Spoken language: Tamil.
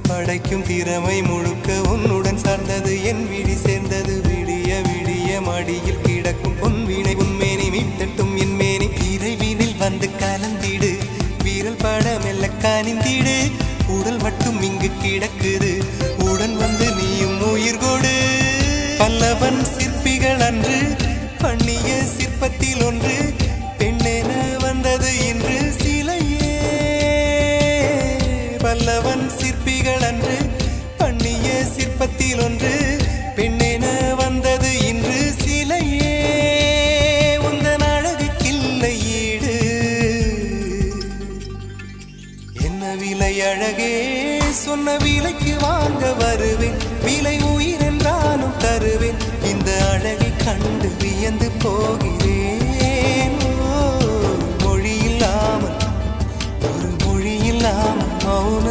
படைக்கும் திறமை முழுக்க உன்னுடன் சார்ந்தது என் விழி சேர்ந்தது விடிய விடிய மடியில் கிடக்கும் பொன்வினை உன்மேனி மீட்டட்டும் என் மேனி இறைவினில் வந்து கலந்திடு வீரல் பட மெல்ல காணிந்திடு உடல் மட்டும் இங்கு கிடக்குது உடன் வந்து நீயும் உயிர் கொடு பல்லவன் சிற்பிகள் அன்று பண்ணிய சிற்பத்தில் ஒன்று பெண்ணென வந்தது இன்று சிலையே பல்லவன் சிற்பிகள் அன்று பண்ணிய சிற்பத்தில் ஒன்று பெண்ணென வந்தது இன்று சிலையே உந்தன் அழகுக்கில்லை ஈடு என்ன விலை அழகே சொன்ன விலைக்கு வாங்க வருவேன் விலை உயிர் என்றாலும் தருவேன் இந்த அழகை கண்டு வியந்து போகிறேன் மொழி இல்லாமல் ஒரு மொழி இல்லாமல் மௌன